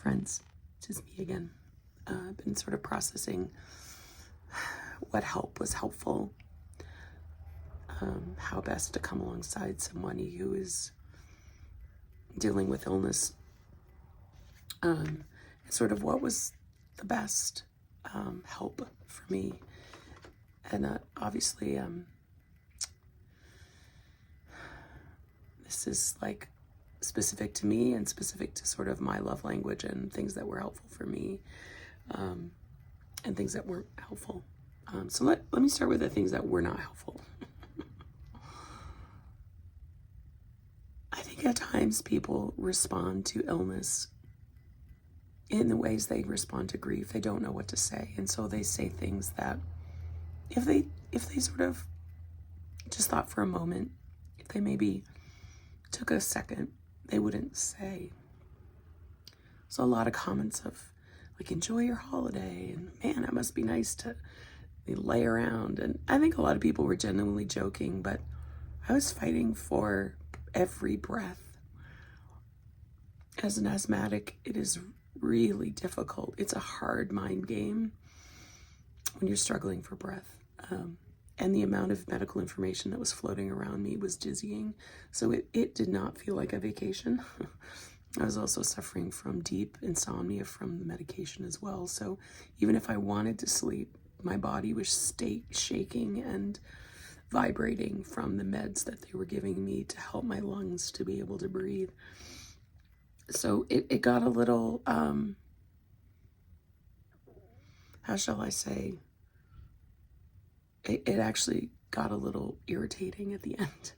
friends, it's just me again. I've been sort of processing what help was helpful, how best to come alongside someone who is dealing with illness, and sort of what was the best help for me. And obviously, this is like specific to me and specific to sort of my love language and things that were helpful for me, and things that weren't helpful. So let me start with the things that were not helpful. I think at times people respond to illness in the ways they respond to grief. They don't know what to say, and so they say things that if they sort of just thought for a moment, if they maybe took a second, they wouldn't say. So a lot of comments of like, enjoy your holiday, and man, it must be nice to lay around. And I think a lot of people were genuinely joking, but I was fighting for every breath. As an asthmatic, it is really difficult. It's a hard mind game when you're struggling for breath. And the amount of medical information that was floating around me was dizzying. So it did not feel like a vacation. I was also suffering from deep insomnia from the medication as well. So even if I wanted to sleep, my body was shaking and vibrating from the meds that they were giving me to help my lungs to be able to breathe. So it got a little, how shall I say, it actually got a little irritating at the end,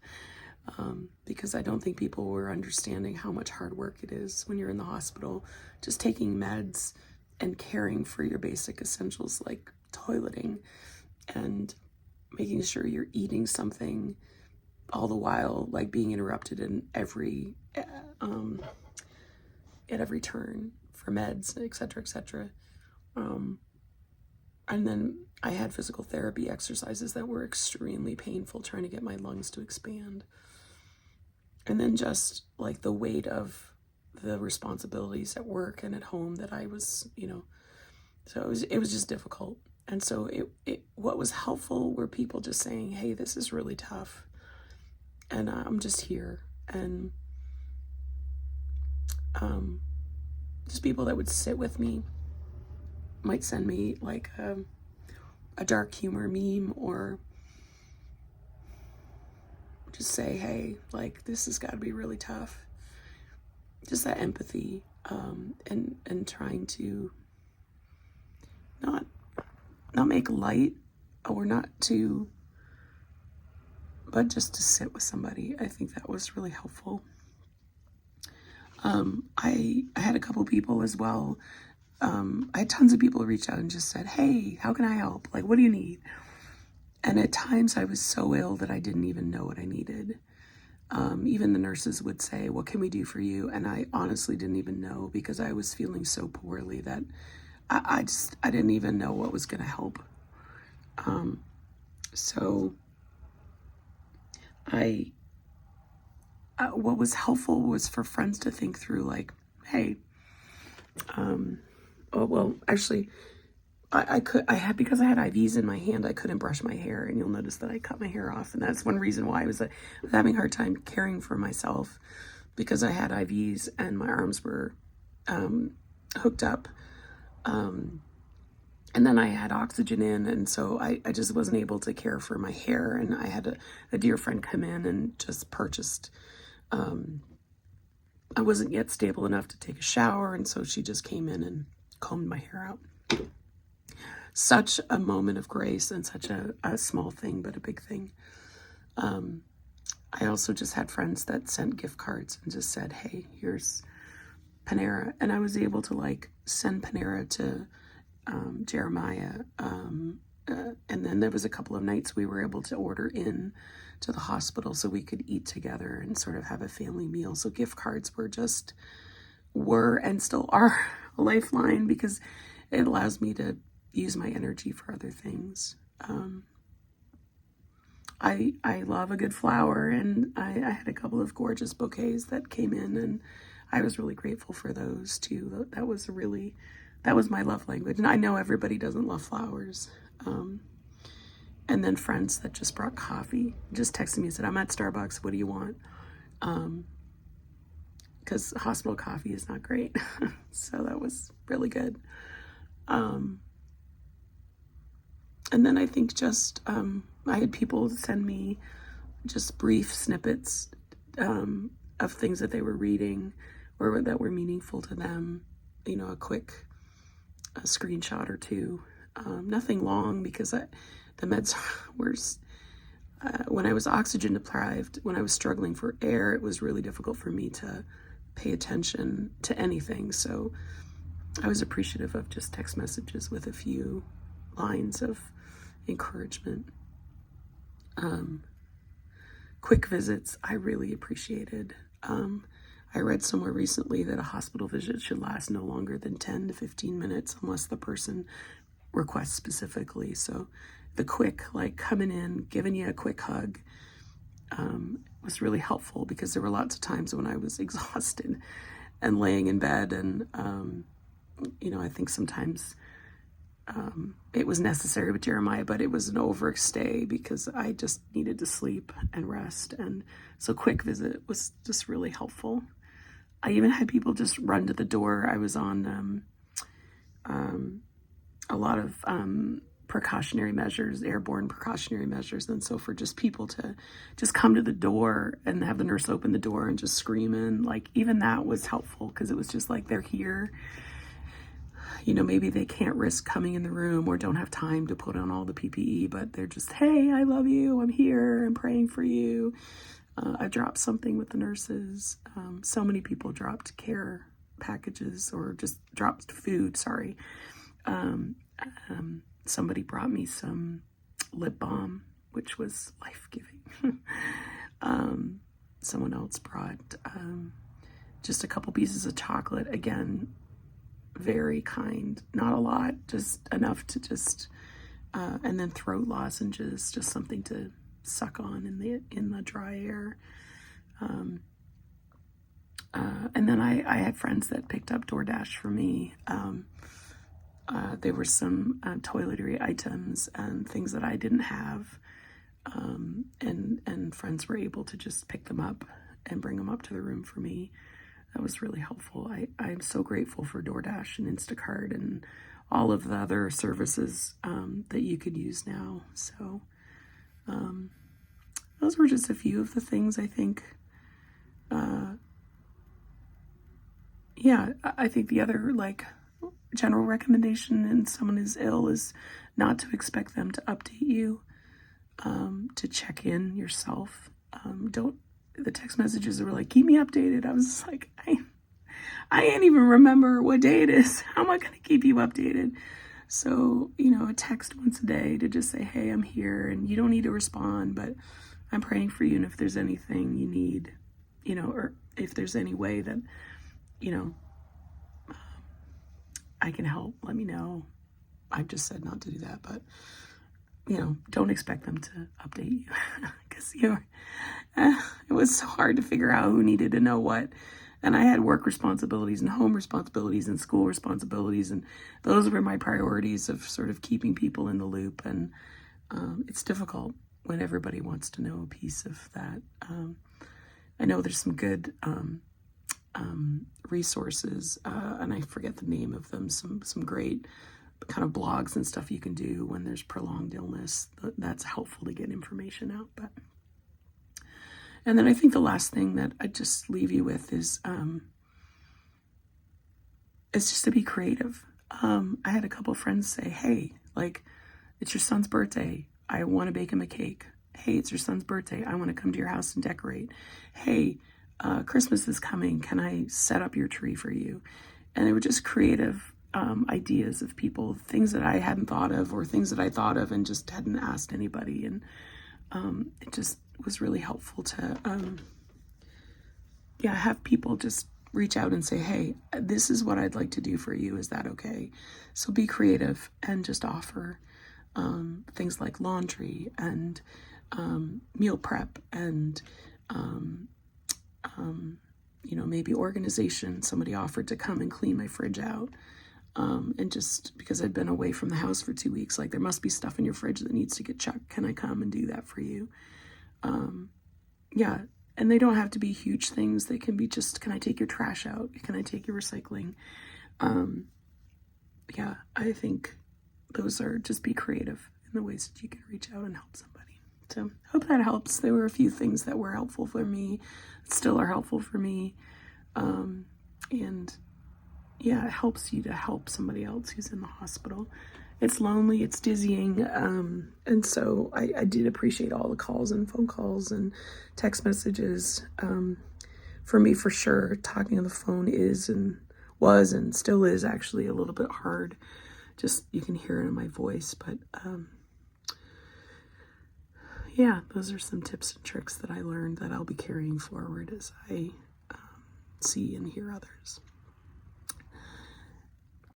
because I don't think people were understanding how much hard work it is when you're in the hospital, just taking meds and caring for your basic essentials like toileting and making sure you're eating something, all the while like being interrupted in every at every turn for meds, etc., etc. And then I had physical therapy exercises that were extremely painful, trying to get my lungs to expand. And then just like the weight of the responsibilities at work and at home that I was, so it was just difficult. And so what was helpful were people just saying, hey, this is really tough, and I'm just here. And just people that would sit with me, might send me like a dark humor meme, or just say, hey, like, this has got to be really tough. Just that empathy, and trying to not make light, or not to, but just to sit with somebody. I think that was really helpful. I had a couple people as well. I had tons of people reach out and just said, hey, how can I help? Like, what do you need? And at times I was so ill that I didn't even know what I needed. Even the nurses would say, what can we do for you? And I honestly didn't even know, because I was feeling so poorly that I didn't even know what was going to help. So what was helpful was for friends to think through, like, hey, actually, because I had IVs in my hand, I couldn't brush my hair, and you'll notice that I cut my hair off, and that's one reason why I was having a hard time caring for myself, because I had IVs and my arms were hooked up, and then I had oxygen in, and so I just wasn't able to care for my hair. And I had a dear friend come in and just purchased, I wasn't yet stable enough to take a shower, and so she just came in and combed my hair out. Such a moment of grace, and such a small thing, but a big thing. I also just had friends that sent gift cards and just said, hey, here's Panera. And I was able to like send Panera to Jeremiah. And then there was a couple of nights we were able to order in to the hospital so we could eat together and sort of have a family meal. So gift cards were and still are a lifeline, because it allows me to use my energy for other things. I love a good flower, and I had a couple of gorgeous bouquets that came in, and I was really grateful for those too. That was my love language. And I know everybody doesn't love flowers. And then friends that just brought coffee, just texted me and said, I'm at Starbucks, what do you want? Because hospital coffee is not great. So that was really good. And then I think just, I had people send me just brief snippets of things that they were reading or that were meaningful to them. You know, a screenshot or two. Nothing long, because the meds were, when I was oxygen deprived, when I was struggling for air, it was really difficult for me to pay attention to anything. So I was appreciative of just text messages with a few lines of encouragement. Quick visits, I really appreciated. I read somewhere recently that a hospital visit should last no longer than 10 to 15 minutes unless the person requests specifically. So the quick, like coming in, giving you a quick hug, was really helpful, because there were lots of times when I was exhausted and laying in bed, and you know, I think sometimes it was necessary with Jeremiah, but it was an overstay because I just needed to sleep and rest. And so quick visit was just really helpful. I even had people just run to the door. I was on a lot of precautionary measures, airborne precautionary measures. And so for just people to just come to the door and have the nurse open the door and just scream in, like, even that was helpful, because it was just like, they're here. You know, maybe they can't risk coming in the room or don't have time to put on all the PPE, but they're just, hey, I love you. I'm here. I'm praying for you. I dropped something with the nurses. So many people dropped care packages, or just dropped food, sorry. Somebody brought me some lip balm, which was life-giving. Someone else brought just a couple pieces of chocolate. Again, very kind, not a lot, just enough to just, and then throat lozenges, just something to suck on in the dry air. And then I had friends that picked up DoorDash for me. There were some toiletry items and things that I didn't have, and friends were able to just pick them up and bring them up to the room for me. That was really helpful. I'm so grateful for DoorDash and Instacart and all of the other services that you could use now. So those were just a few of the things I think. Yeah, I think the other, like, general recommendation when someone is ill is not to expect them to update you, to check in yourself. The text messages were like, keep me updated. I was just like, I ain't even remember what day it is. How am I going to keep you updated? So, you know, a text once a day to just say, hey, I'm here, and you don't need to respond, but I'm praying for you. And if there's anything you need, you know, or if there's any way that, you know, I can help, let me know. I've just said not to do that, but, you know, don't expect them to update you, because it was so hard to figure out who needed to know what. And I had work responsibilities and home responsibilities and school responsibilities, and those were my priorities of sort of keeping people in the loop. And it's difficult when everybody wants to know a piece of that. I know there's some good resources, and I forget the name of them, some great kind of blogs and stuff you can do when there's prolonged illness. That's helpful to get information out. But and then I think the last thing that I just leave you with is just to be creative. I had a couple of friends say, hey, like, it's your son's birthday, I want to bake him a cake. Hey, it's your son's birthday, I want to come to your house and decorate. Hey, Christmas is coming, can I set up your tree for you? And they were just creative ideas of people, things that I hadn't thought of, or things that I thought of and just hadn't asked anybody. And it just was really helpful to have people just reach out and say, hey, this is what I'd like to do for you, is that okay? So be creative and just offer things like laundry and meal prep and maybe organization. Somebody offered to come and clean my fridge out. And just because I'd been away from the house for 2 weeks, like, there must be stuff in your fridge that needs to get checked. Can I come and do that for you? Yeah. And they don't have to be huge things. They can be just, can I take your trash out? Can I take your recycling? Yeah, I think those are, just be creative in the ways that you can reach out and help somebody. So hope that helps. There were a few things that were helpful for me, still are helpful for me. And yeah, it helps you to help somebody else who's in the hospital. It's lonely, it's dizzying. And so I did appreciate all the calls and phone calls and text messages. For me, for sure, talking on the phone is and was and still is actually a little bit hard. Just, you can hear it in my voice. But yeah, those are some tips and tricks that I learned that I'll be carrying forward as I see and hear others.